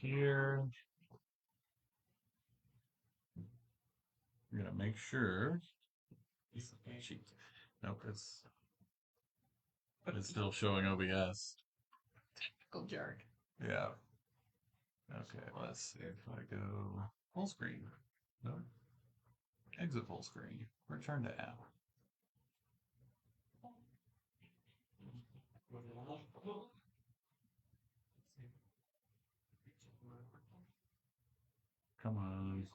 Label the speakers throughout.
Speaker 1: here. We're gonna make sure. Nope, it's still showing OBS.
Speaker 2: Go jerk.
Speaker 1: Yeah. Okay, let's see if I go full screen. No. Exit full screen. Return to app. Come on.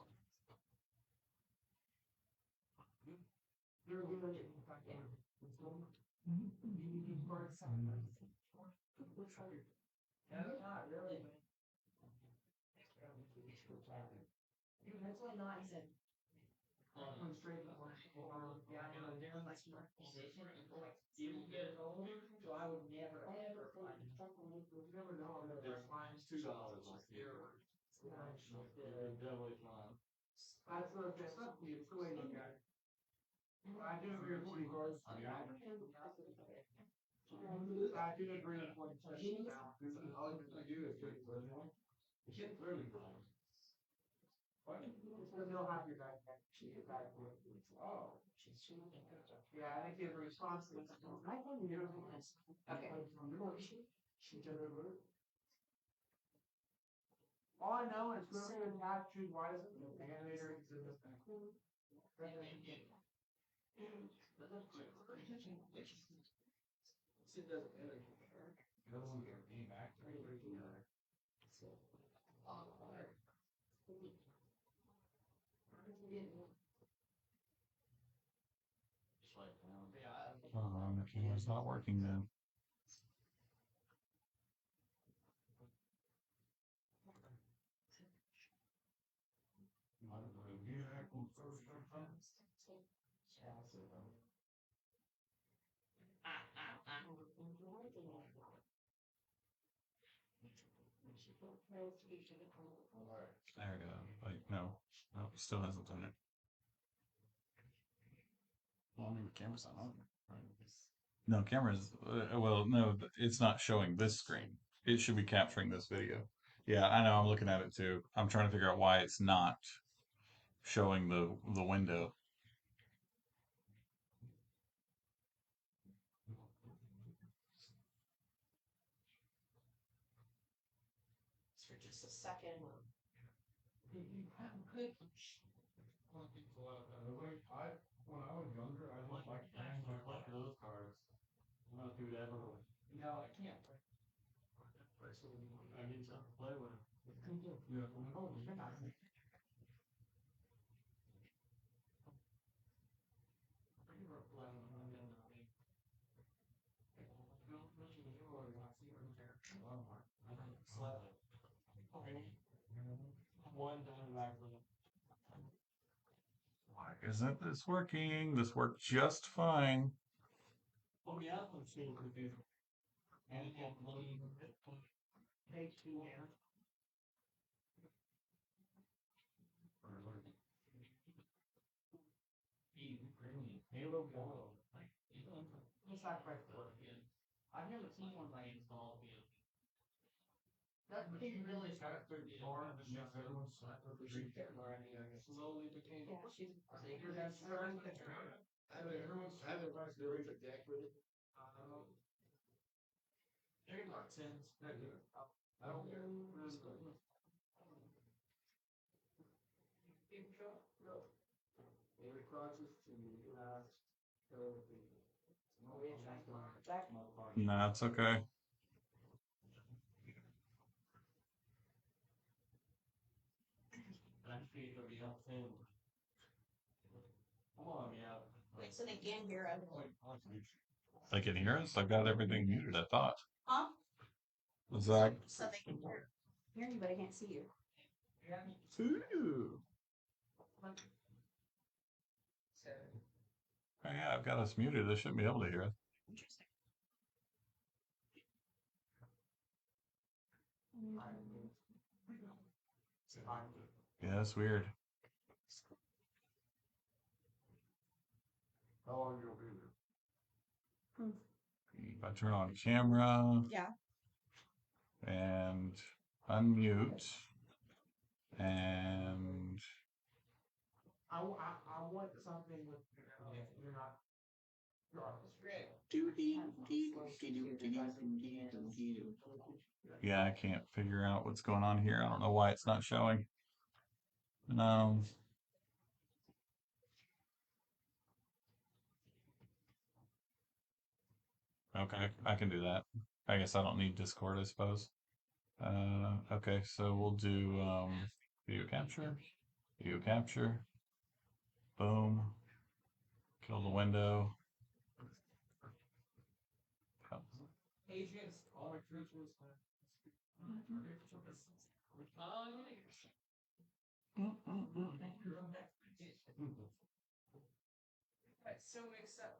Speaker 3: All I know is whoever the cat choose wisely, the animator is in this thing.
Speaker 1: The camera's not working then. There we go. Wait, no, it still hasn't done it. Well, I mean, the camera's not on. Right? No, camera's well, no, it's not showing this screen. It should be capturing this video. Yeah, I know. I'm looking at it too. I'm trying to figure out why it's not showing the window.
Speaker 2: For just a second.
Speaker 3: When I was younger, I was like those cards. I'm not do that. No, I can't. I need to play with it. Yeah. One back.
Speaker 1: Why isn't this working? This worked just fine.
Speaker 3: Oh yeah, I'm seeing it. And Halo Ball. It's not quite again. I've never seen one by install. That thing really started to form and then everyone slowly became.
Speaker 2: Yeah, she's.
Speaker 3: Everyone's had their price really the deck with it. They're not sense. I don't care. David crosses to
Speaker 1: No, it's okay.
Speaker 3: Come on, yeah.
Speaker 2: Wait, so they can't hear us?
Speaker 1: They can hear us. I've got everything muted. I thought.
Speaker 2: Huh?
Speaker 1: Zach.
Speaker 2: So they can hear you, but I can't see you.
Speaker 1: Ooh. Oh, yeah, I've got us muted. They shouldn't be able to hear us.
Speaker 2: Interesting.
Speaker 1: Yeah, that's weird.
Speaker 3: How long you'll be there?
Speaker 1: If I turn on camera
Speaker 2: Yeah.
Speaker 1: and unmute, and
Speaker 3: I want something with you're not.
Speaker 1: yeah, I can't figure out what's going on here. I don't know why it's not showing. No. Okay, I can do that. I guess I don't need Discord, I suppose. Okay, so we'll do video capture, video capture, boom, kill the window.
Speaker 3: Agents, all my creatures.
Speaker 2: So mixed up.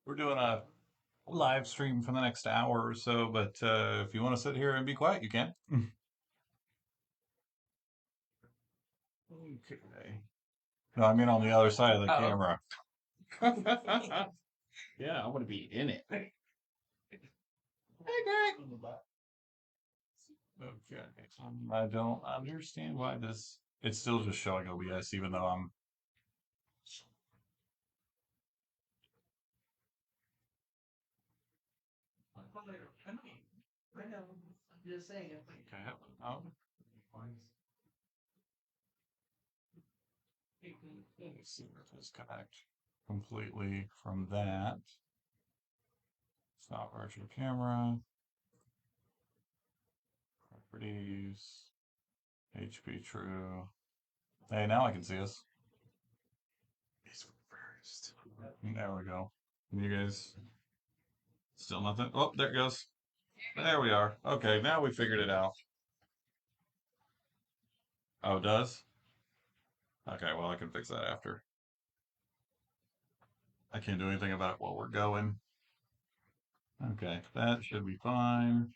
Speaker 1: We're doing a live stream for the next hour or so, but if you want to sit here and be quiet, you can. Okay. No, I mean on the other side of the camera.
Speaker 4: Yeah, I want to be in it.
Speaker 1: Okay. I don't understand why this. It's still just showing OBS, even though I'm.
Speaker 3: I know. I'm just saying.
Speaker 1: Okay. Oh. Let's see if disconnect completely from that. Stop virtual camera. Properties. HP true. Hey, now I can see us. First. There we go. You guys still nothing? Oh, there it goes. There we are. Okay, now we figured it out. Oh, it does? Okay, well, I can fix that after. I can't do anything about it while we're going. Okay, that should be fine.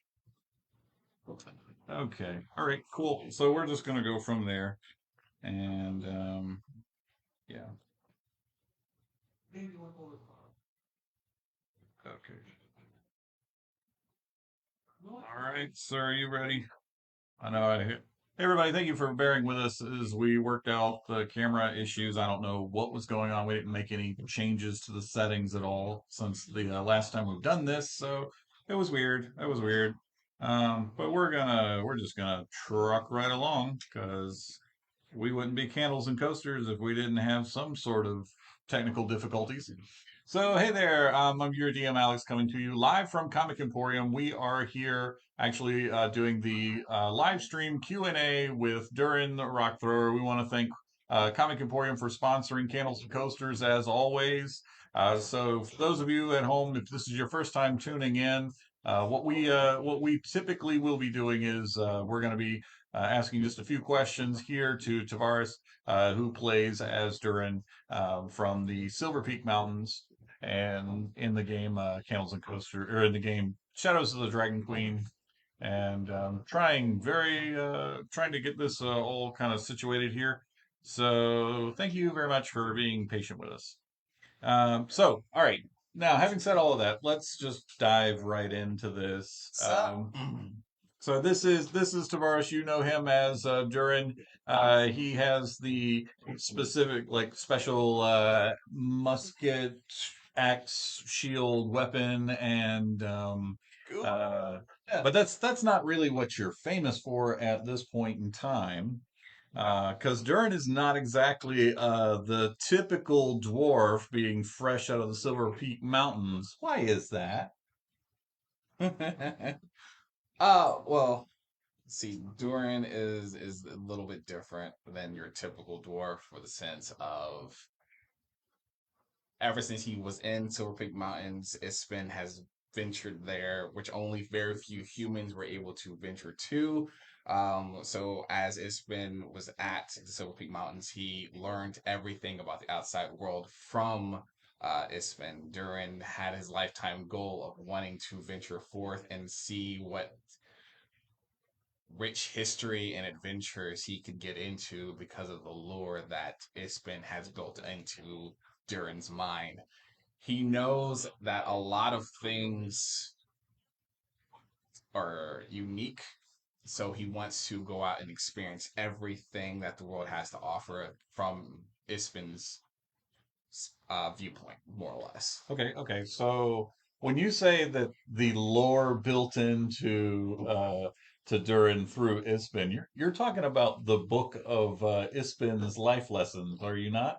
Speaker 1: Okay, all right, cool. So we're just gonna go from there, and yeah. Okay. All right, sir, are you ready? I know I hit. Hey, everybody, thank you for bearing with us as we worked out the camera issues. I don't know what was going on. We didn't make any changes to the settings at all since the last time we've done this, so it was weird. It was weird. But we're just gonna truck right along because we wouldn't be candles and coasters if we didn't have some sort of technical difficulties. So, hey there, I'm your DM Alex coming to you live from Comic Emporium. We are here actually doing the live stream Q&A with Durrin the Rock Thrower. We want to thank Comic Emporium for sponsoring Candles and Coasters as always. So, for those of you at home, if this is your first time tuning in, what we typically will be doing is we're going to be asking just a few questions here to Tavares, who plays as Durrin from the Silver Peak Mountains, and in the game Candles and Coaster, or in the game Shadows of the Dragon Queen, and trying to get this all kind of situated here. So thank you very much for being patient with us. All right. Now, having said all of that, let's just dive right into this. So this is Tavares. You know him as Durin. He has the specific, like, special musket, axe, shield, weapon, and but that's not really what you're famous for at this point in time. Because Durin is not exactly the typical dwarf being fresh out of the Silver Peak Mountains. Why is that?
Speaker 4: Well, see, Durin is a little bit different than your typical dwarf for the sense of ever since he was in Silver Peak Mountains, Ispin has ventured there, which only very few humans were able to venture to. So as Ispin was at the Silver Peak Mountains, he learned everything about the outside world from Ispen. Durin had his lifetime goal of wanting to venture forth and see what rich history and adventures he could get into because of the lore that Ispen has built into Durin's mind. He knows that a lot of things are unique, so he wants to go out and experience everything that the world has to offer from Ispen's viewpoint, more or less.
Speaker 1: Okay. So when you say that the lore built into to Durin through Ispen, you're talking about the book of Ispen's life lessons, are you not?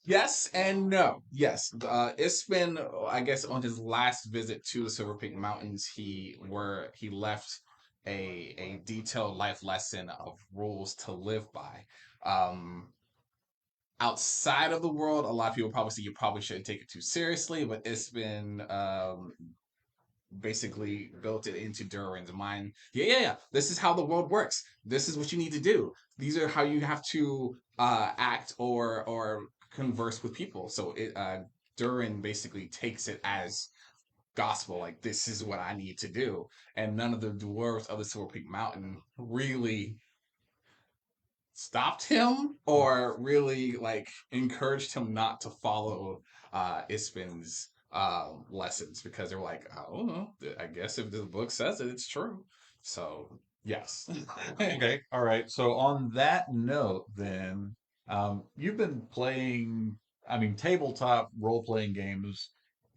Speaker 4: Yes and no. Yes, Ispen, I guess, on his last visit to the Silver Peak Mountains, he left a detailed life lesson of rules to live by. Um, Outside of the world, a lot of people probably say you probably shouldn't take it too seriously, but Ispen basically built it into Durin's mind. Yeah. This is how the world works. This is what you need to do. These are how you have to act or converse with people. So Durin basically takes it as gospel. Like, this is what I need to do. And none of the dwarves of the Silver Peak Mountain really stopped him or really like encouraged him not to follow Ispen's lessons, because they were like, oh, I guess if this book says it, it's true. So yes.
Speaker 1: Okay, all right. So on that note, then, you've been playing, I mean, tabletop role-playing games,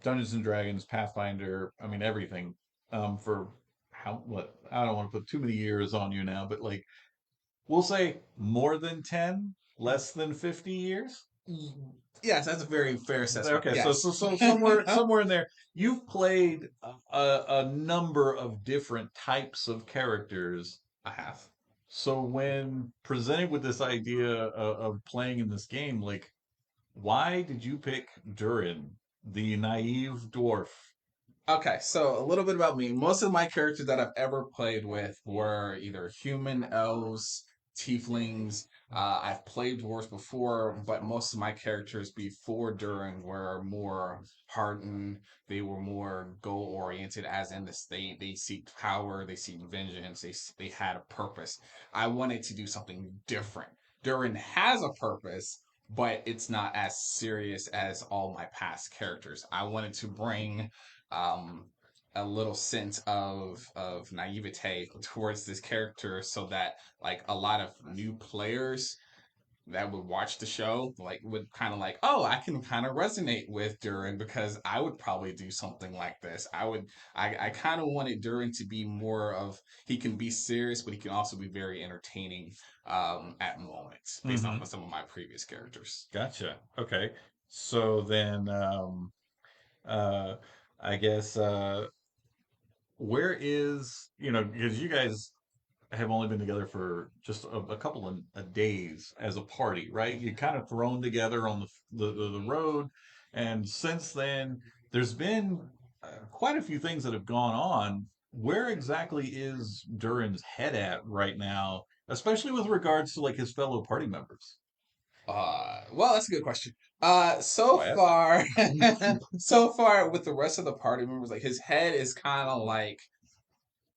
Speaker 1: Dungeons and Dragons, Pathfinder, I mean, everything, for what, I don't want to put too many years on you now, but like, we'll say more than 10, less than 50 years?
Speaker 4: Yes, that's a very fair assessment.
Speaker 1: Okay, so
Speaker 4: Yes.
Speaker 1: so so somewhere in there, you've played a number of different types of characters.
Speaker 4: I have.
Speaker 1: So when presented with this idea of playing in this game, like, why did you pick Durin, the naive dwarf?
Speaker 4: Okay, so a little bit about me. Most of my characters that I've ever played with were either human, elves, tieflings. I've played dwarves before, but most of my characters before Durin were more hardened. They were more goal oriented, as in this, they seek power, they seek vengeance, they had a purpose. I wanted to do something different. Durin has a purpose, but it's not as serious as all my past characters. I wanted to bring um, a little sense of naivete towards this character, so that like a lot of new players that would watch the show like would kind of like, oh, I can kind of resonate with Durin because I would probably do something like this. I kind of wanted Durin to be more of, he can be serious, but he can also be very entertaining at moments, based off
Speaker 1: Hmm.
Speaker 4: of some of my previous characters.
Speaker 1: Gotcha. Okay. So then, uh, I guess, where is, because you guys have only been together for just a couple of days as a party, right? You kind of thrown together on the road, and since then there's been quite a few things that have gone on. Where exactly is Durin's head at right now, especially with regards to like his fellow party members?
Speaker 4: Well, that's a good question.
Speaker 1: That's
Speaker 4: So
Speaker 1: why I asked.
Speaker 4: far, so far with the rest of the party members, like his head is kind of like,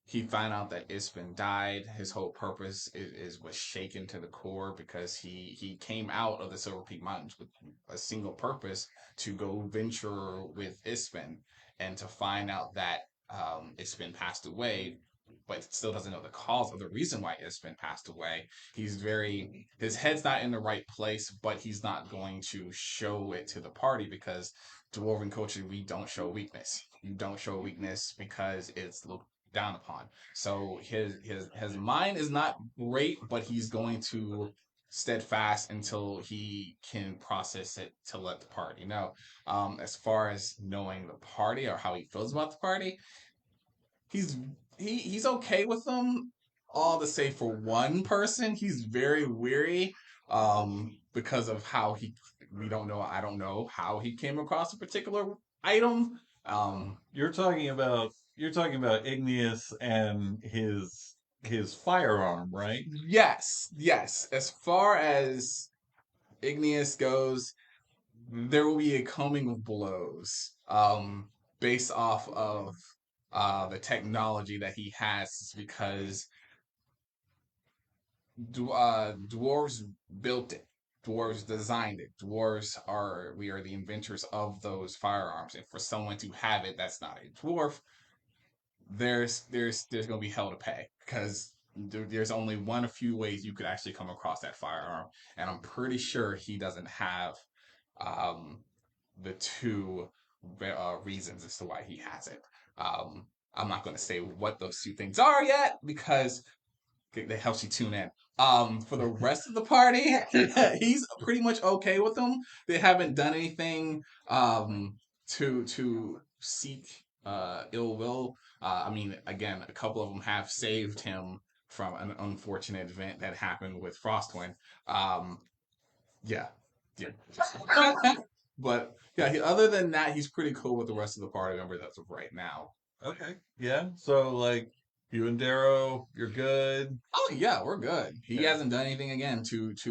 Speaker 4: he found out that Ispen died. His whole purpose was shaken to the core, because he came out of the Silver Peak Mountains with a single purpose, to go venture with Ispen, and to find out that Ispen passed away, but still doesn't know the cause of the reason why Ispen passed away. His head's not in the right place, but he's not going to show it to the party, because dwarven culture, we don't show weakness. You don't show weakness because it's looked down upon. So his mind is not great, but he's going to steadfast until he can process it to let the party know. As far as knowing the party or how he feels about the party, he's he's okay with them. All to say, for one person, he's very weary, because of how he, we don't know, I don't know how he came across a particular item.
Speaker 1: You're talking about Igneous and his firearm, right?
Speaker 4: Yes, yes. As far as Igneous goes, there will be a coming of blows, based off of the technology that he has, because dwarves built it. Dwarves designed it. We are the inventors of those firearms. And for someone to have it that's not a dwarf, there's gonna be hell to pay, because there's only one of few ways you could actually come across that firearm, and I'm pretty sure he doesn't have um, the two reasons as to why he has it. I'm not going to say what those two things are yet, because that helps you tune in. For the rest of the party, he's pretty much okay with them. They haven't done anything to seek ill will. I mean, again, a couple of them have saved him from an unfortunate event that happened with Frostwind. Um, yeah, yeah. But yeah, other than that, he's pretty cool with the rest of the party members as of right now.
Speaker 1: Okay. Yeah. So like you and Darrow, you're good.
Speaker 4: Oh yeah, we're good. He
Speaker 1: Yeah.
Speaker 4: hasn't done anything again to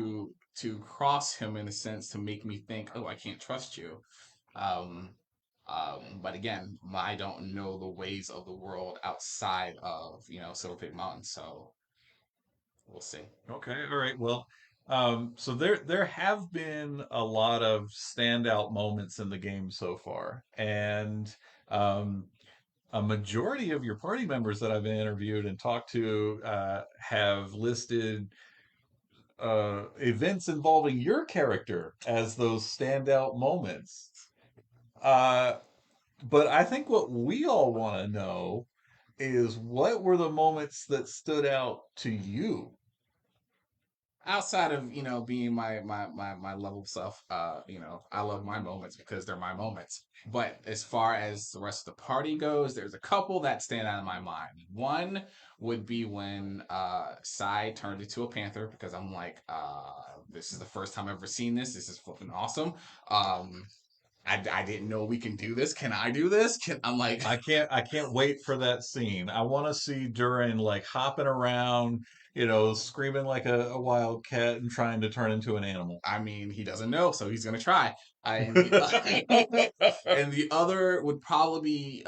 Speaker 4: cross him, in a sense, to make me think, oh, I can't trust you. Um, but again, I don't know the ways of the world outside of Silver Pig Mountain, so we'll see.
Speaker 1: Okay. All right. Well, so there have been a lot of standout moments in the game so far, and um, a majority of your party members that I've interviewed and talked to have listed events involving your character as those standout moments. Uh, but I think what we all want to know is what were the moments that stood out to you?
Speaker 4: Outside of being my level self, I love my moments because they're my moments. But as far as the rest of the party goes, there's a couple that stand out in my mind. One would be when Sai turned into a panther, because I'm like, this is the first time I've ever seen this. This is flipping awesome. I didn't know we can do this. Can I do this? I'm like,
Speaker 1: I can't wait for that scene. I want to see Durin like hopping around, screaming like a wildcat and trying to turn into an animal.
Speaker 4: I mean, he doesn't know, so he's gonna try. And the, and the other would probably be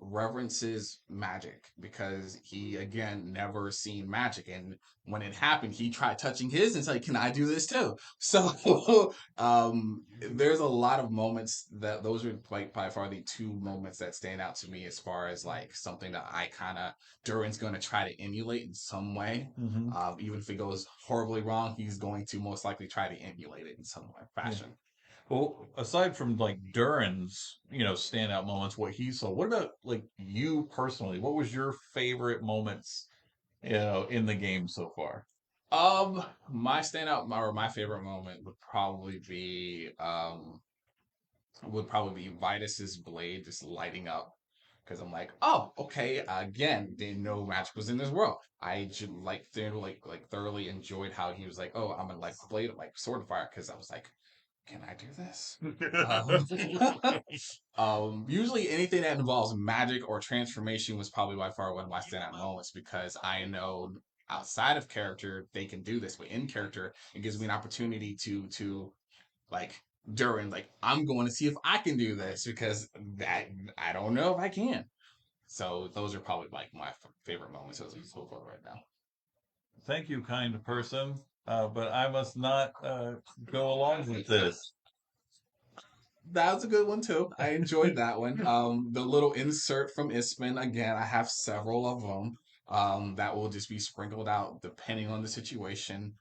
Speaker 4: Reverence's magic, because he again never seen magic, and when it happened, he tried touching his and said, "Can I do this too?" So there's a lot of moments that those are like by far the two moments that stand out to me, as far as like something that I kind of Durin's going to try to emulate in some way.
Speaker 1: Mm-hmm.
Speaker 4: Even if it goes horribly wrong, he's going to most likely try to emulate it in some way, fashion.
Speaker 1: Well, aside from like Durin's, standout moments, what he saw, what about like you personally? What was your favorite moments, in the game so far?
Speaker 4: My standout or my favorite moment would probably be Vitus's blade just lighting up, because I'm like, oh, okay. Again, didn't know magic was in this world. I just thoroughly enjoyed how he was like, oh, I'm gonna like blade like sword fire, because I was like, can I do this? Usually anything that involves magic or transformation was probably by far one of my standout moments, because I know outside of character they can do this, but in character it gives me an opportunity to like Durin, like I'm going to see if I can do this, because that I don't know if I can. So those are probably like my favorite moments as so far right now.
Speaker 1: Thank you, kind person. But I must not go along with this.
Speaker 4: That was a good one too. I enjoyed that one. The little insert from Isman, again, I have several of them. That will just be sprinkled out depending on the situation.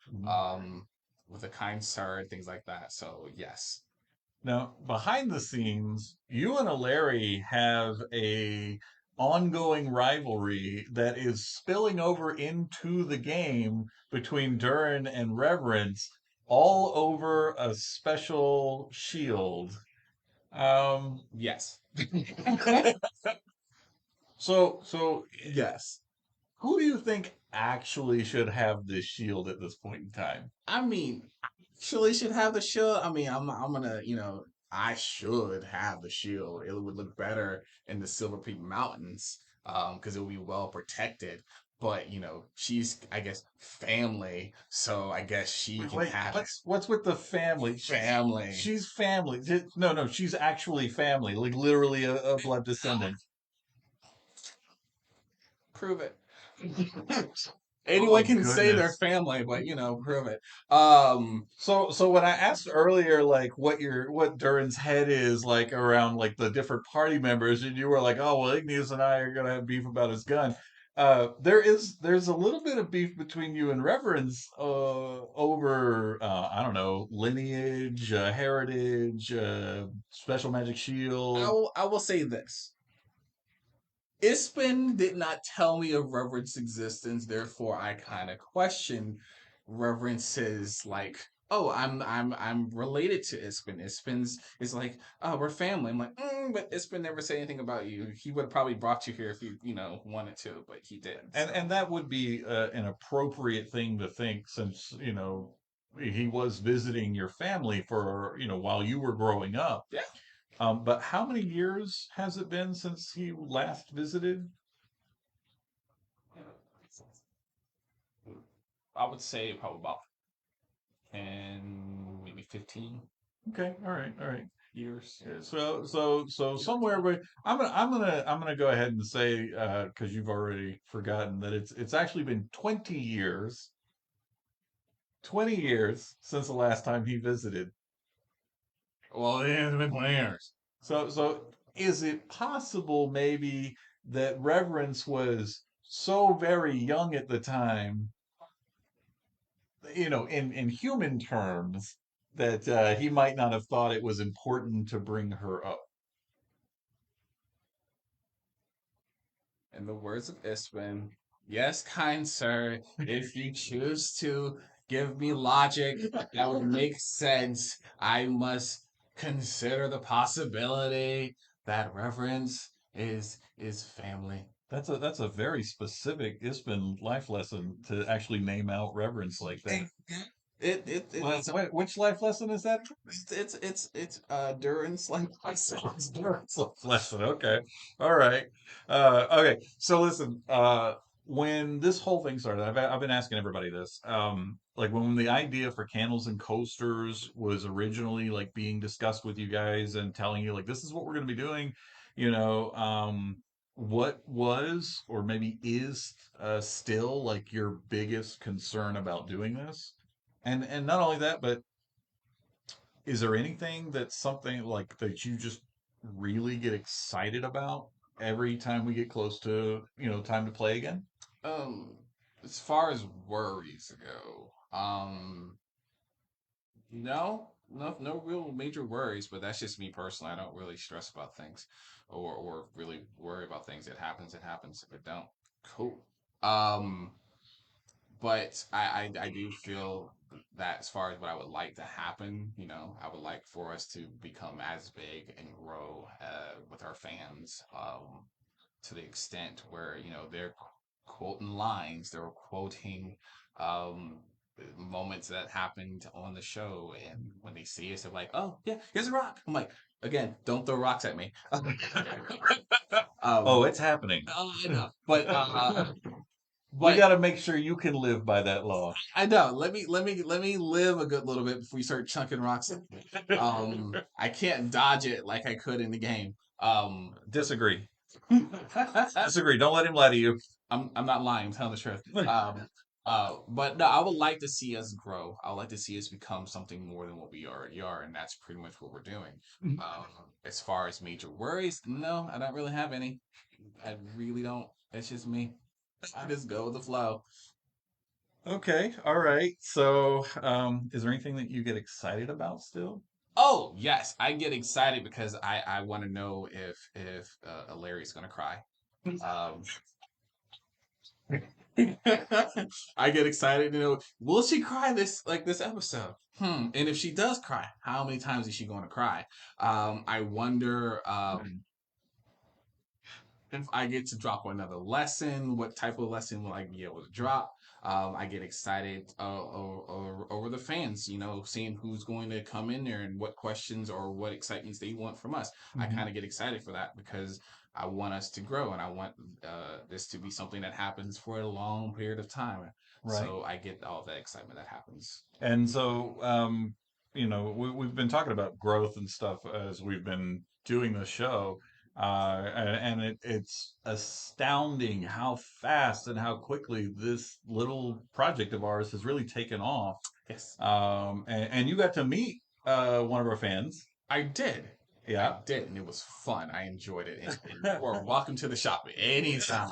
Speaker 4: With a kind sir, things like that. So yes.
Speaker 1: Now, behind the scenes, you and Larry have a ongoing rivalry that is spilling over into the game between Durin and Reverence, all over a special shield. Um,
Speaker 4: Yes.
Speaker 1: so
Speaker 4: Yes.
Speaker 1: who do you think actually should have this shield at this point in time?
Speaker 4: I mean, actually should have the shield. I mean, I'm gonna, I should have the shield. It would look better in the Silver Peak Mountains, because it would be well protected. but she's, I guess, family, so I guess she can
Speaker 1: Wait,
Speaker 4: have
Speaker 1: what's with the family?
Speaker 4: family.
Speaker 1: She's family. No, she's actually family, like literally a blood descendant.
Speaker 4: Prove it.
Speaker 1: Oh
Speaker 4: Anyone can say they're
Speaker 1: goodness.
Speaker 4: family, but prove it.
Speaker 1: So when I asked earlier, like what Durin's head is like around like the different party members, and you were like, oh well, Igneous and I are gonna have beef about his gun. There's a little bit of beef between you and Reverends over I don't know, lineage, heritage, special magic
Speaker 4: I
Speaker 1: shield.
Speaker 4: will say this. Ispin did not tell me of Reverend's existence, therefore I kind of question Reverence's like, oh, I'm related to Ispin. Ispin's is like, oh, we're family. I'm like, but Ispin never said anything about you. He would have probably brought you here if he, wanted to, but he didn't.
Speaker 1: And that would be an appropriate thing to think, since he was visiting your family for while you were growing up.
Speaker 4: Yeah.
Speaker 1: But how many years has it been since he last visited?
Speaker 4: I would say probably about 10, maybe 15
Speaker 1: Okay, all right.
Speaker 4: years.
Speaker 1: Yeah, so somewhere, but I'm gonna go ahead and say, because you've already forgotten, that it's actually been 20 years. 20 years since the last time he visited.
Speaker 4: Well, yeah, it's been 20 years.
Speaker 1: So is it possible maybe that Reverence was so very young at the time, in human terms, that he might not have thought it was important to bring her up?
Speaker 4: In the words of Ispin, yes, kind sir, if you choose to give me logic that would make sense, I must consider the possibility that reverence is family.
Speaker 1: That's a very specific Ispin life lesson to actually name out Reverence like that. Which life lesson is that?
Speaker 4: It's Durin's like
Speaker 1: It's Durin's life lesson. Okay, all right. Okay, so listen. When this whole thing started, I've been asking everybody this. Like when the idea for candles and coasters was originally like being discussed with you guys and telling you like this is what we're going to be doing, you know, what was or maybe is still like your biggest concern about doing this? And not only that, but is there anything that's something like that you just really get excited about every time we get close to, time to play again?
Speaker 4: um as far as worries go, no real major worries, but that's just me personally. I don't really stress about things or really worry about things. It happens, it happens. If it don't, cool. Um, but I do feel that as far as what I would like to happen, I would like for us to become as big and grow with our fans, to the extent where they're quoting lines, they're quoting um, moments that happened on the show, and when they see us, they're like, "Oh yeah, here's a rock." I'm like, again, don't throw rocks at me.
Speaker 1: Oh,
Speaker 4: um,
Speaker 1: it's happening.
Speaker 4: I know, but
Speaker 1: We
Speaker 4: but
Speaker 1: got to make sure you can live by that law.
Speaker 4: I know. Let me live a good little bit before you start chunking rocks at me. I can't dodge it like I could in the game.
Speaker 1: Disagree. Disagree. Don't let him lie to you.
Speaker 4: I'm not lying. I'm telling the truth. But no, I would like to see us grow. I would like to see us become something more than what we already are, and that's pretty much what we're doing. As far as major worries, no, I don't really have any. I really don't. It's just me. I just go with the flow.
Speaker 1: Okay, all right. So, is there anything that you get excited about still?
Speaker 4: Oh yes, I get excited because I want to know if Larry's gonna cry. Um, I get excited to know, will she cry this episode? And if she does cry, how many times is she going to cry? I wonder. if I get to drop another lesson, what type of lesson will I be able to drop? I get excited over the fans, seeing who's going to come in there and what questions or what excitements they want from us. I kind of get excited for that because I want us to grow and I want this to be something that happens for a long period of time.
Speaker 1: Right.
Speaker 4: So I get all that excitement that happens.
Speaker 1: And so, we've been talking about growth and stuff as we've been doing the show. And it's astounding how fast and how quickly this little project of ours has really taken off.
Speaker 4: Yes.
Speaker 1: And you got to meet one of our fans.
Speaker 4: I did.
Speaker 1: Yeah.
Speaker 4: I did, and it was fun. I enjoyed it. And you are welcome to the shop anytime.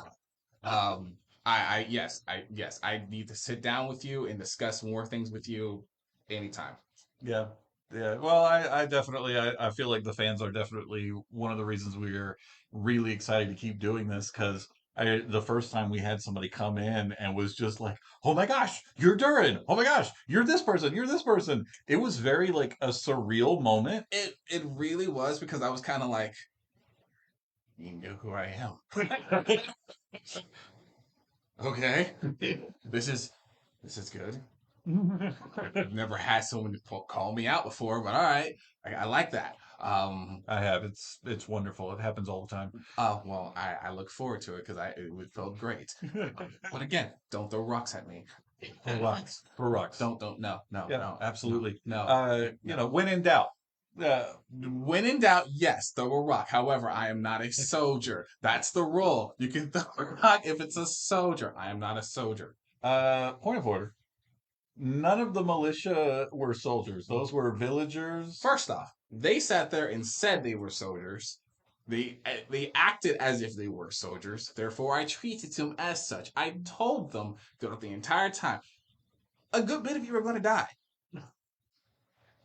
Speaker 4: Yes, I need to sit down with you and discuss more things with you anytime.
Speaker 1: Yeah. Yeah. Well, I definitely, I feel like the fans are definitely one of the reasons we are really excited to keep doing this because the first time we had somebody come in and was just like, oh my gosh, you're Durrin. Oh my gosh, you're this person. You're this person. It was very like a surreal moment.
Speaker 4: It really was because I was kind of like, you know who I am. Okay. This is good. I've never had someone call me out before, but all right, I like that.
Speaker 1: I have. It's wonderful. It happens all the time.
Speaker 4: Well, I look forward to it because it felt great. But again, don't throw rocks at me.
Speaker 1: For rocks. For rocks.
Speaker 4: No,
Speaker 1: Yeah,
Speaker 4: no,
Speaker 1: absolutely.
Speaker 4: no.
Speaker 1: When in doubt.
Speaker 4: When in doubt, yes, throw a rock. However, I am not a soldier. That's the rule. You can throw a rock if it's a soldier. I am not a soldier.
Speaker 1: Point of order. None of the militia were soldiers. Those were villagers.
Speaker 4: First off, they sat there and said they were soldiers. They acted as if they were soldiers. Therefore, I treated them as such. I told them throughout the entire time, a good bit of you are going to die.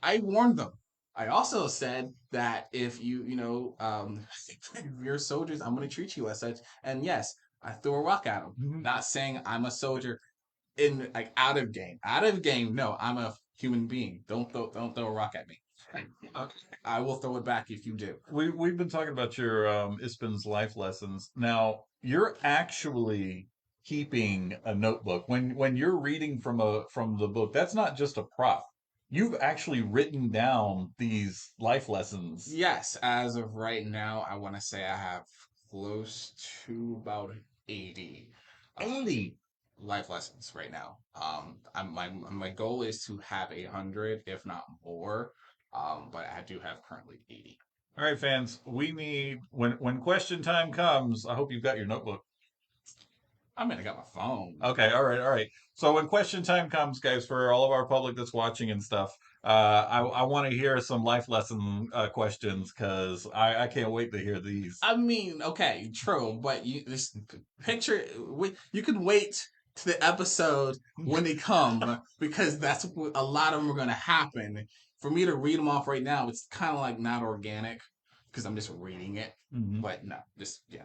Speaker 4: I warned them. I also said that if if you're soldiers, I'm going to treat you as such. And yes, I threw a rock at them. Not saying I'm a soldier in like out of game. Out of game, no, I'm a human being. Don't throw a rock at me. I will throw it back if you do.
Speaker 1: We've been talking about your Ispin's life lessons. Now you're actually keeping a notebook when you're reading from the book. That's not just a prop. You've actually written down these life lessons.
Speaker 4: Yes, as of right now, I want to say I have close to about 80.
Speaker 1: 80
Speaker 4: life lessons right now. My goal is to have 100, if not more. But I do have currently 80.
Speaker 1: All right, fans. We need when question time comes. I hope you've got your notebook.
Speaker 4: I mean, I got my phone.
Speaker 1: Okay, all right. So when question time comes, guys, for all of our public that's watching and stuff, I want to hear some life lesson questions because I can't wait to hear these.
Speaker 4: I mean, okay, true, but you just picture you can wait to the episode when they come because that's a lot of them are going to happen. For me to read them off right now, it's kind of like not organic because I'm just reading it. But no, just yeah.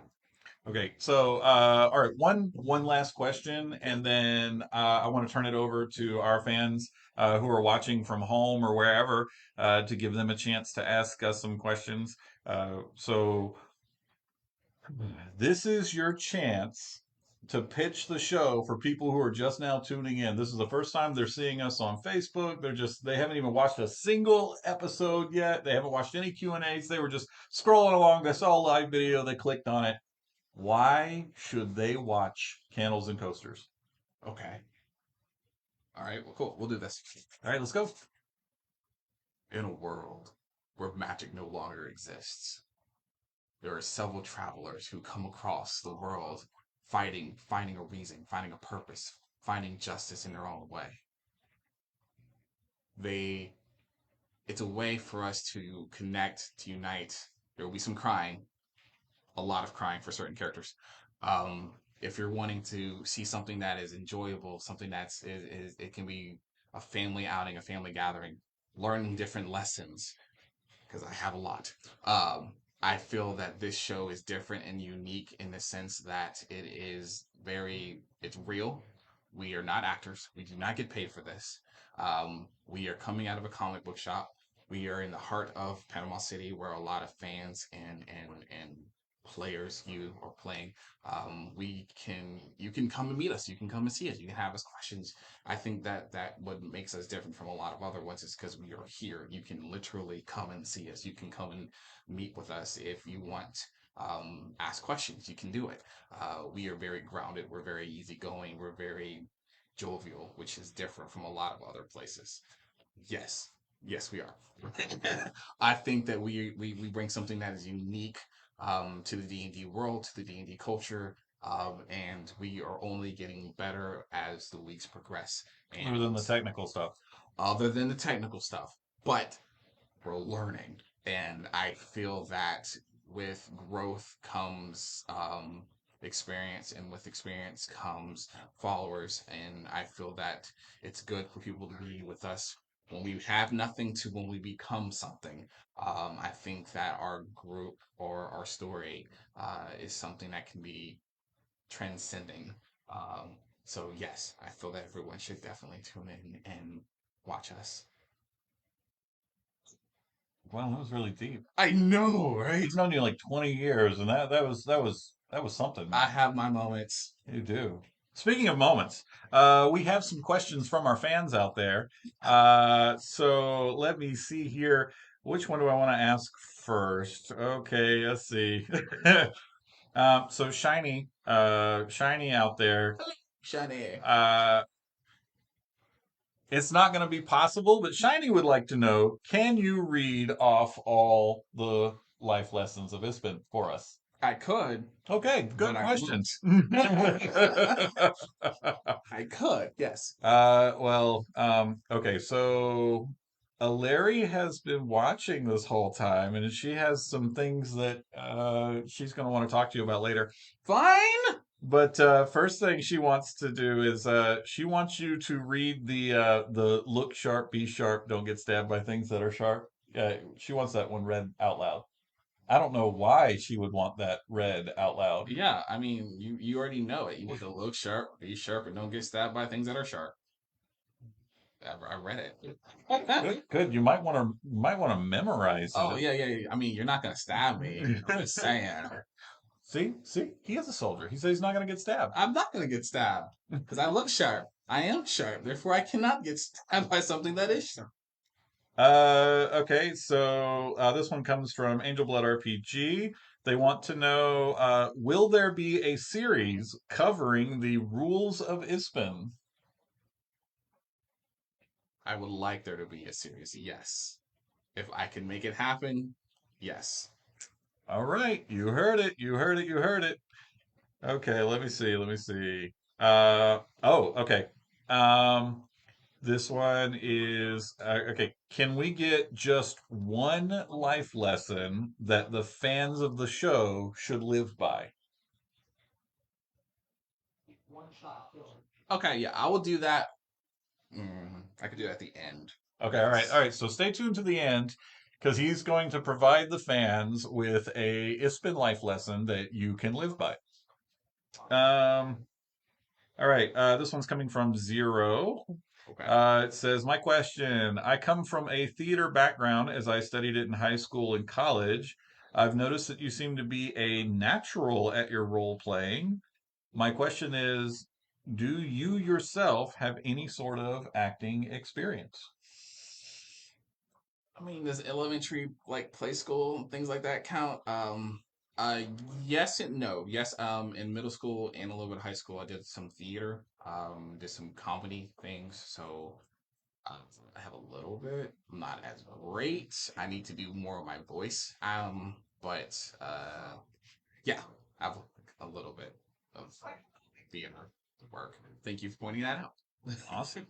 Speaker 1: Okay, so all right, one last question, and then I want to turn it over to our fans who are watching from home or wherever to give them a chance to ask us some questions. So this is your chance to pitch the show for people who are just now tuning in. This is the first time they're seeing us on Facebook. They haven't even watched a single episode yet. They haven't watched any Q&As. They were just scrolling along. They saw a live video. They clicked on it. Why should they watch Candles and Coasters?
Speaker 4: Okay. All right. Well, cool. We'll do this.
Speaker 1: All right, let's go.
Speaker 4: In a world where magic no longer exists, there are several travelers who come across the world finding a reason, finding a purpose, finding justice in their own way. It's a way for us to connect, to unite. There will be some crying, a lot of crying for certain characters. If you're wanting to see something that is enjoyable, something it can be a family outing, a family gathering, learning different lessons, because I have a lot. I feel that this show is different and unique in the sense that it's real. We are not actors. We do not get paid for this. We are coming out of a comic book shop. We are in the heart of Panama City, where a lot of fans and players you are playing, you can come and meet us. You can come and see us. You can have us questions. I think that what makes us different from a lot of other ones is because we are here. You can literally come and see us. You can come and meet with us if you want. Ask questions. You can do it. We are very grounded. We're very easygoing. We're very jovial, which is different from a lot of other places. Yes, yes, we are. I think that we bring something that is unique to the D&D world, to the D&D culture, and we are only getting better as the weeks progress.
Speaker 1: Other than
Speaker 4: And
Speaker 1: the technical stuff.
Speaker 4: other than the technical stuff, but we're learning, and I feel that with growth comes experience, and with experience comes followers, and I feel that it's good for people to be with us when we have nothing to when we become something. I think that our group or our story is something that can be transcending. So yes, I feel that everyone should definitely tune in and watch us.
Speaker 1: Wow, that was really deep.
Speaker 4: I know, right?
Speaker 1: I've known you like 20 years, and that was something,
Speaker 4: I
Speaker 1: man.
Speaker 4: have my moments.
Speaker 1: You do. Speaking of moments, we have some questions from our fans out there. So let me see here. Which one do I want to ask first? Okay, let's see. So Shiny out there.
Speaker 4: Shani.
Speaker 1: Uh, it's not going to be possible, but Shiny would like to know, can you read off all the life lessons of Ispen for us?
Speaker 4: I could,
Speaker 1: Okay, good
Speaker 4: but I
Speaker 1: question.
Speaker 4: won't. I could, yes.
Speaker 1: Okay, so Larry has been watching this whole time, and she has some things that she's going to want to talk to you about later.
Speaker 4: Fine.
Speaker 1: But first thing she wants to do is she wants you to read the look sharp, be sharp, don't get stabbed by things that are sharp. She wants that one read out loud. I don't know why she would want that read out loud.
Speaker 4: Yeah, I mean, you already know it. You want to look sharp, be sharp, and don't get stabbed by things that are sharp. I read it.
Speaker 1: Good, good. You might want to memorize
Speaker 4: Oh
Speaker 1: it.
Speaker 4: yeah, yeah, yeah. I mean, you're not gonna stab me. I'm just saying.
Speaker 1: See, he is a soldier. He says he's not going to get stabbed.
Speaker 4: I'm not gonna get stabbed because I look sharp. I am sharp. Therefore, I cannot get stabbed by something that is sharp.
Speaker 1: Okay, so this one comes from Angel Blood RPG. They want to know, will there be a series covering the rules of Ispen?
Speaker 4: I would like there to be a series. Yes. If I can make it happen, yes.
Speaker 1: All right, you heard it. You heard it. You heard it. Okay, let me see. Let me see. Okay. Um, this one is okay. Can we get just one life lesson that the fans of the show should live by?
Speaker 3: One shot killer.
Speaker 4: Okay, yeah, I will do that. I could do it at the end.
Speaker 1: Okay, all right, all right. So stay tuned to the end because he's going to provide the fans with a Ispin life lesson that you can live by. All right. This one's coming from Zero.
Speaker 4: Okay.
Speaker 1: It says, my question, I come from a theater background as I studied it in high school and college. I've noticed that you seem to be a natural at your role playing. My question is, do you yourself have any sort of acting experience?
Speaker 4: I mean, does elementary like play school and things like that count? Uh, yes and no. Yes, in middle school and a little bit of high school, I did some theater, did some comedy things. So I have a little bit. I'm not as great. I need to do more of my voice. But yeah, I have a little bit of theater work. Thank you for pointing that out.
Speaker 1: Awesome.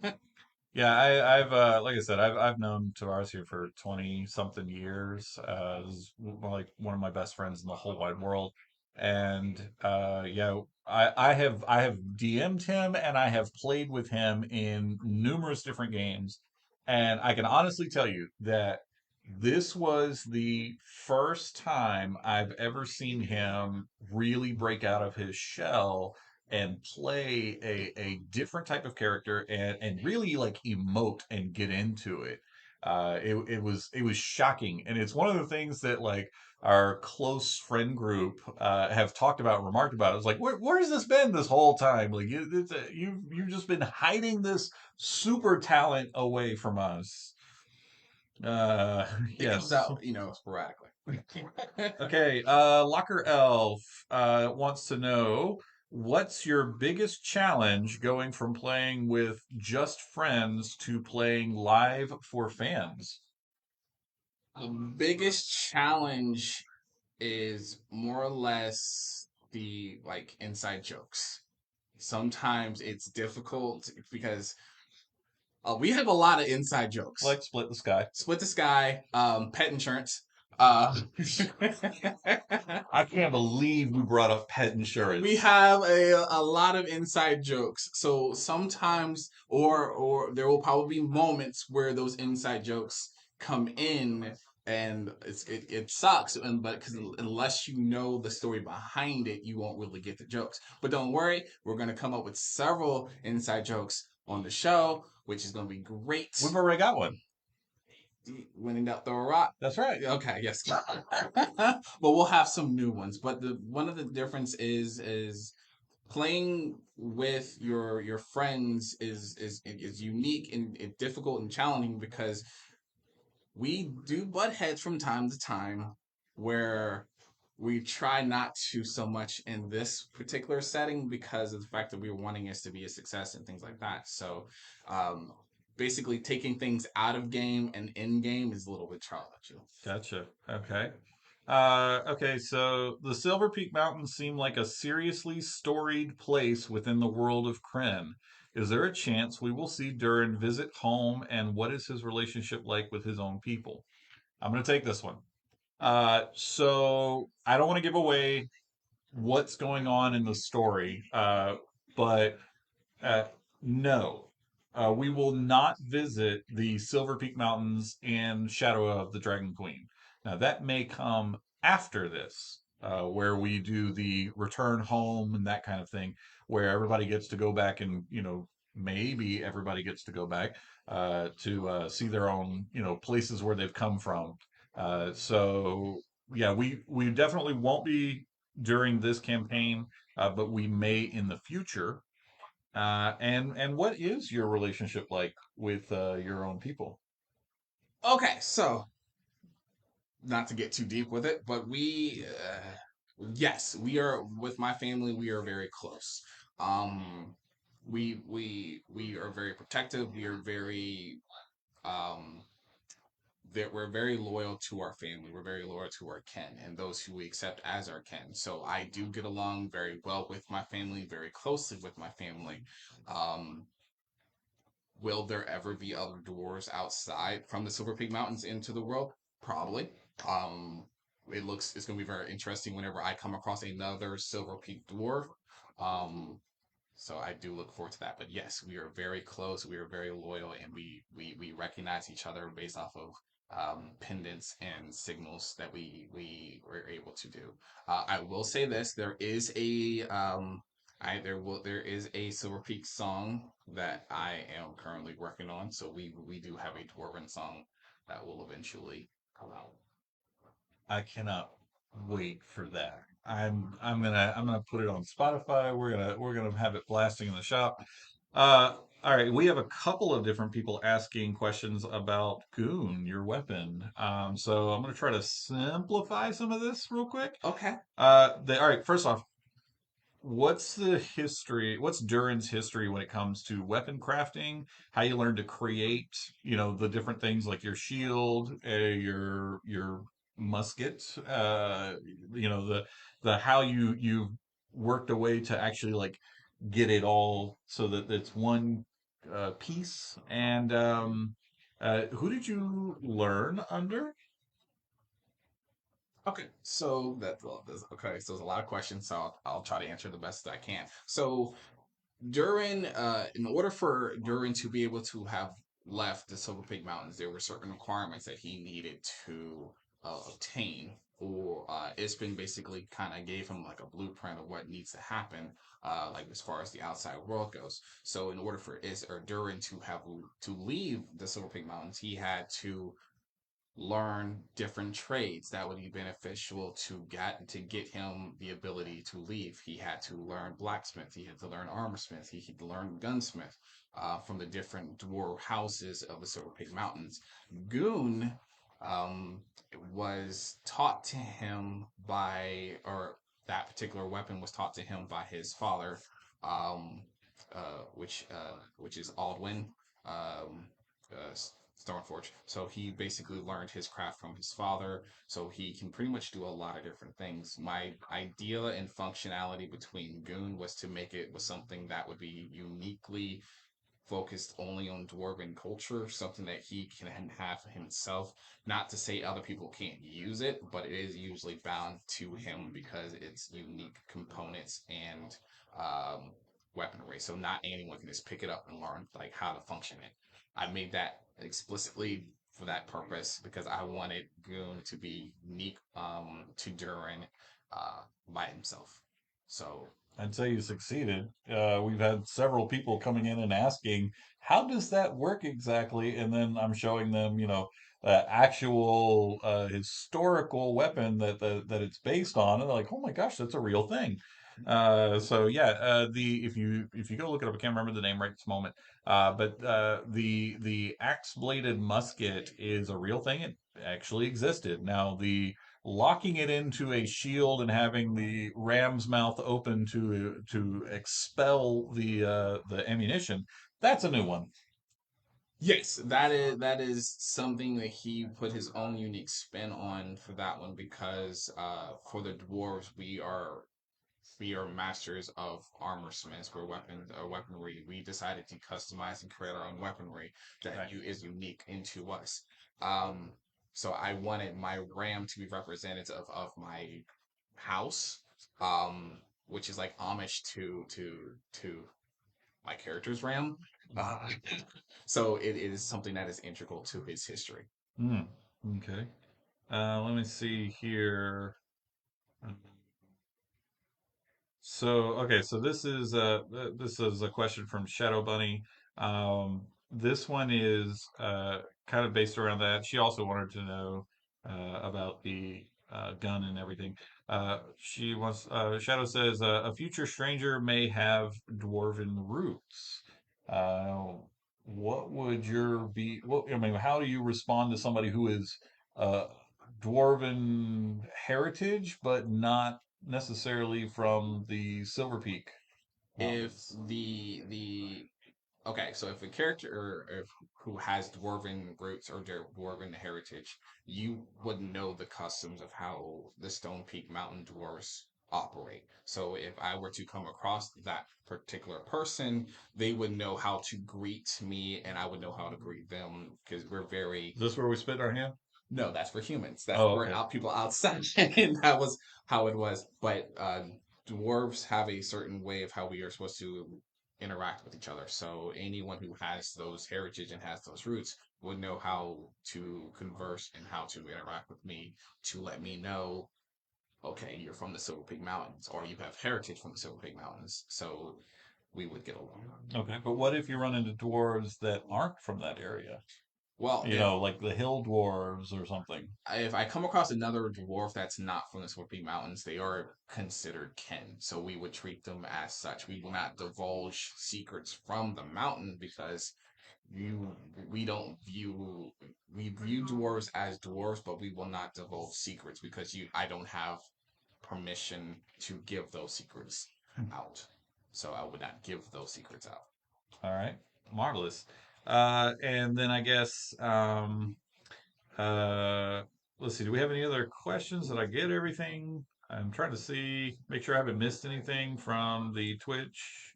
Speaker 1: Yeah, I've like I said, I've known Tavares here for 20 something years. This is like one of my best friends in the whole wide world. And yeah, I have DM'd him and I have played with him in numerous different games. And I can honestly tell you that this was the first time I've ever seen him really break out of his shell and play a different type of character and really like emote and get into it. It was shocking, and it's one of the things that like our close friend group have talked about, remarked about. It's like, where's this been this whole time? Like, you've just been hiding this super talent away from us.
Speaker 4: It comes
Speaker 1: Yes.
Speaker 4: out, sporadically.
Speaker 1: Okay, Locker Elf wants to know what's your biggest challenge going from playing with just friends to playing live for fans?
Speaker 4: The biggest challenge is more or less the like inside jokes. Sometimes it's difficult because we have a lot of inside jokes.
Speaker 1: Like Split the Sky.
Speaker 4: Split the Sky, pet insurance. Uh,
Speaker 1: I can't believe we brought up pet insurance.
Speaker 4: we have a lot of inside jokes. So sometimes, or there will probably be moments where those inside jokes come in, and it sucks. But because unless you know the story behind it, you won't really get the jokes. But don't worry, we're gonna come up with several inside jokes on the show, which is gonna be great.
Speaker 1: We've already got one.
Speaker 4: When in doubt, throw a rock.
Speaker 1: That's right.
Speaker 4: Okay, yes. But we'll have some new ones. But the one of the difference is playing with your friends is unique and difficult and challenging because we do butt heads from time to time where we try not to so much in this particular setting because of the fact that we were wanting us to be a success and things like that. So um, basically taking things out of game and in game is a little bit challenging.
Speaker 1: Gotcha. Okay. Okay, so the Silver Peak Mountains seem like a seriously storied place within the world of Kryn. Is there a chance we will see Durin visit home, and what is his relationship like with his own people? I'm going to take this one. So I don't want to give away what's going on in the story, but uh, no, we will not visit the Silver Peak Mountains and Shadow of the Dragon Queen. Now, that may come after this, where we do the return home and that kind of thing, where everybody gets to go back and, maybe everybody gets to go back to see their own, places where they've come from. So, yeah, we definitely won't be during this campaign, but we may in the future. And what is your relationship like with your own people?
Speaker 4: Okay, so not to get too deep with it, but yes, we are with my family. We are very close. Um, we are very protective. We are very um that we're very loyal to our family. We're very loyal to our kin and those who we accept as our kin. So I do get along very well with my family, very closely with my family. Um, will there ever be other doors outside from the Silver Peak Mountains into the world? Probably. Um, it's going to be very interesting whenever I come across another Silver Peak dwarf. Um, so I do look forward to that. But yes, we are very close. We are very loyal, and we recognize each other based off of pendants and signals that we were able to do. I will say this: there is a Silver Peak song that I am currently working on. So we do have a dwarven song that will eventually come out.
Speaker 1: I cannot wait for that. I'm gonna put it on Spotify. We're gonna have it blasting in the shop. All right, we have a couple of different people asking questions about Goon, your weapon. So I'm gonna try to simplify some of this real quick.
Speaker 4: Okay.
Speaker 1: All right. First off, what's the history? What's Durin's history when it comes to weapon crafting? How you learn to create, the different things like your shield, your musket, the how you worked a way to actually like get it all so that it's one piece. And who did you learn under?
Speaker 4: Okay, so okay. So there's a lot of questions, so I'll try to answer the best that I can. So Durin, in order for Durin to be able to have left the Silver Peak Mountains, there were certain requirements that he needed to obtain. Or Ispin basically kind of gave him like a blueprint of what needs to happen, like as far as the outside world goes. So in order for Is or Durin to leave the Silver Peak Mountains, he had to learn different trades that would be beneficial to get him the ability to leave. He had to learn blacksmith. He had to learn armorsmith. He had to learn gunsmith from the different dwarf houses of the Silver Peak Mountains. Goon um, was taught to him or that particular weapon was taught to him by his father, um, which is Aldwin. Um, uh, Stoneforge. So he basically learned his craft from his father. So he can pretty much do a lot of different things. My idea and functionality between Goon was to make it was something that would be uniquely focused only on dwarven culture, something that he can have himself. Not to say other people can't use it, but it is usually bound to him because it's unique components and um, weaponry. So not anyone can just pick it up and learn like how to function it. I made that explicitly for that purpose because I wanted Goon to be unique to Durin by himself. So
Speaker 1: I'd say you succeeded. We've had several people coming in and asking, how does that work exactly? And then I'm showing them, actual historical weapon that it's based on, and they're like, "Oh my gosh, that's a real thing." So yeah, the if you go look it up, I can't remember the name right this moment. But the axe bladed musket is a real thing. It actually existed. Now the locking it into a shield and having the ram's mouth open to expel the ammunition. That's a new one.
Speaker 4: yes, that is something that he put his own unique spin on for that one because for the dwarves we are masters of armor smiths. We're weaponry. We decided to customize and create our own weaponry that
Speaker 1: Right.
Speaker 4: is unique into us. Um, so I wanted my ram to be representative of my house, which is like homage to my character's ram. Uh, so it is something that is integral to his history.
Speaker 1: Hmm. Okay. Let me see here. So this is a question from Shadow Bunny. This one is kind of based around that. She also wanted to know about the gun and everything. Shadow says a future stranger may have dwarven roots. Uh, what would your be? What I mean, how do you respond to somebody who is uh, dwarven heritage but not necessarily from the Silver Peak
Speaker 4: If
Speaker 1: Mountains?
Speaker 4: the Okay, so if a character or if who has dwarven roots or dwarven heritage, you would know the customs of how the Stone Peak Mountain dwarves operate. So if I were to come across that particular person, they would know how to greet me, and I would know how to greet them because we're very
Speaker 1: Is this where we spit our hand?
Speaker 4: no, that's for humans. That's
Speaker 1: Oh,
Speaker 4: for
Speaker 1: okay.
Speaker 4: out people outside, and that was how it was. But dwarves have a certain way of how we are supposed to interact with each other. So anyone who has those heritage and has those roots would know how to converse and how to interact with me to let me know, okay, you're from the Silver Peak Mountains, or you have heritage from the Silver Peak Mountains. So we would get along.
Speaker 1: Okay, but what if you run into dwarves that aren't from that area?
Speaker 4: Well,
Speaker 1: You know, like the hill dwarves or something.
Speaker 4: if I come across another dwarf that's not from the Scorpion Mountains, they are considered kin. So we would treat them as such. We will not divulge secrets from the mountain because you we don't view we view dwarves as dwarves, but we will not divulge secrets because you I don't have permission to give those secrets out. So I would not give those secrets out.
Speaker 1: All right, marvelous. And then I guess uh, let's see. Do we have any other questions? Did I get everything? I'm trying to see, make sure I haven't missed anything from the Twitch.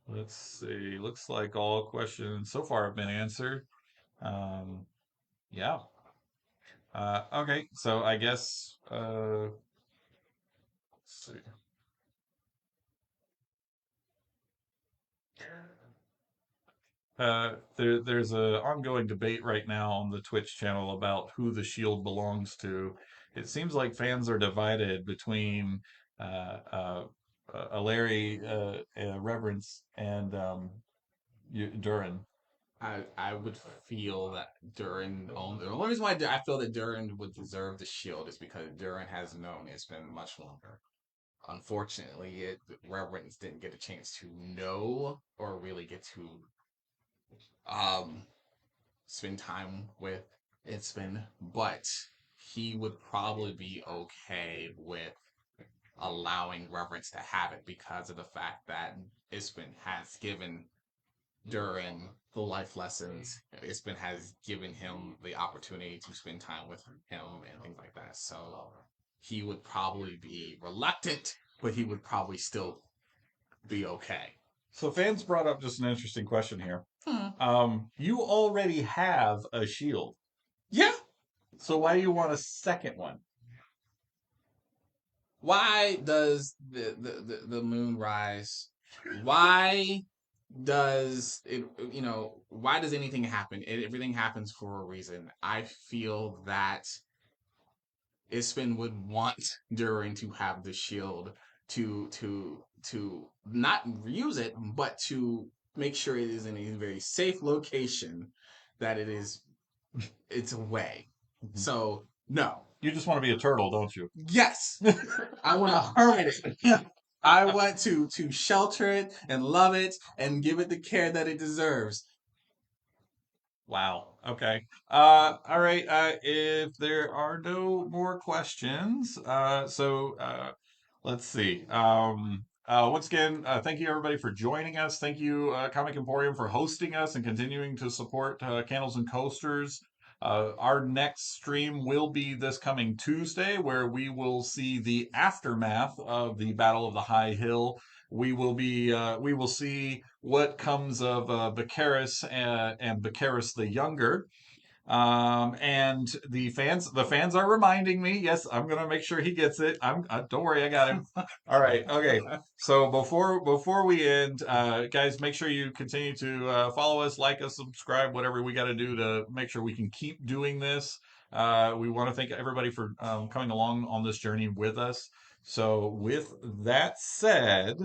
Speaker 1: Let's see. Looks like all questions so far have been answered. Um, yeah. Okay. So I guess let's see. There's a ongoing debate right now on the Twitch channel about who the shield belongs to. It seems like fans are divided between uh, Larry Reverence and Durin.
Speaker 4: I would feel that Durrin the only reason why I feel that Durrin would deserve the shield is because Durrin has known it's been much longer. Unfortunately, Reverence didn't get a chance to know or really get to um spend time with Ispin, but he would probably be okay with allowing Reverence to have it because of the fact that Ispin has given Durin the life lessons. Ispin has given him the opportunity to spend time with him and things like that. So he would probably be reluctant, but he would probably still be okay.
Speaker 1: So fans brought up just an interesting question here.
Speaker 4: Hmm.
Speaker 1: You already have a shield.
Speaker 4: Yeah.
Speaker 1: So why do you want a second one?
Speaker 4: Why does the moon rise? Why does it, why does anything happen? Everything happens for a reason. I feel that Ispin would want Durin to have the shield to not use it, but to make sure it is in a very safe location, that it's away. So no.
Speaker 1: You just want to be a turtle, don't you?
Speaker 4: Yes. I want to hermit it. I want to shelter it and love it and give it the care that it deserves.
Speaker 1: Wow. Okay. All right. If there are no more questions, let's see. Once again, thank you everybody for joining us. Thank you, Comic Emporium, for hosting us and continuing to support Candles and Coasters. Our next stream will be this coming Tuesday, where we will see the aftermath of the Battle of the High Hill. We will see what comes of Becaris and Becaris the Younger. And the fans are reminding me. Yes, I'm gonna make sure he gets it. Don't worry, I got him. All right, okay. So before we end, guys, make sure you continue to follow us, like us, subscribe, whatever we got to do to make sure we can keep doing this. We want to thank everybody for coming along on this journey with us. So with that said,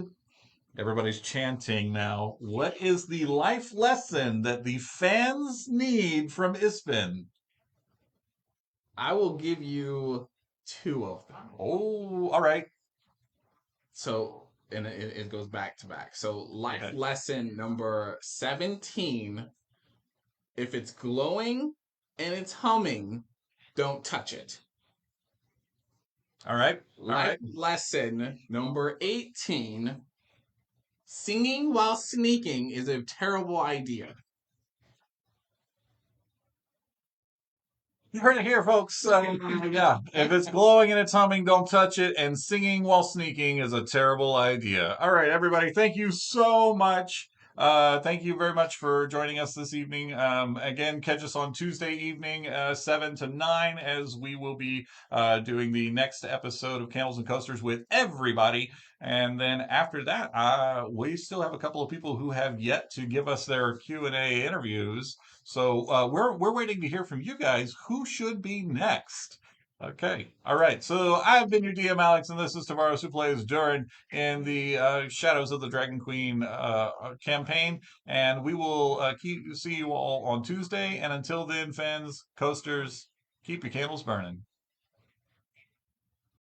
Speaker 1: everybody's chanting now. What is the life lesson that the fans need from Ispin?
Speaker 4: I will give you two of them.
Speaker 1: Oh, all right.
Speaker 4: So, and it goes back to back. So, life
Speaker 1: Okay.
Speaker 4: lesson number 17: if it's glowing and it's humming, don't touch it.
Speaker 1: All right. All
Speaker 4: Life
Speaker 1: right.
Speaker 4: lesson number 18: singing while sneaking is a terrible idea.
Speaker 1: You heard it here, folks. Yeah, if it's glowing and it's humming, don't touch it. And singing while sneaking is a terrible idea. All right, everybody. Thank you so much. Thank you very much for joining us this evening. Again, catch us on Tuesday evening, 7 to 9, as we will be doing the next episode of Camels and Coasters with everybody. And then after that, we still have a couple of people who have yet to give us their Q&A interviews. So we're waiting to hear from you guys. Who should be next? Okay. All right. So I've been your DM Alex, and this is Tavares, who plays Durrin in the Shadows of the Dragon Queen campaign. And we will see you all on Tuesday. And until then, fans, coasters, keep your candles burning.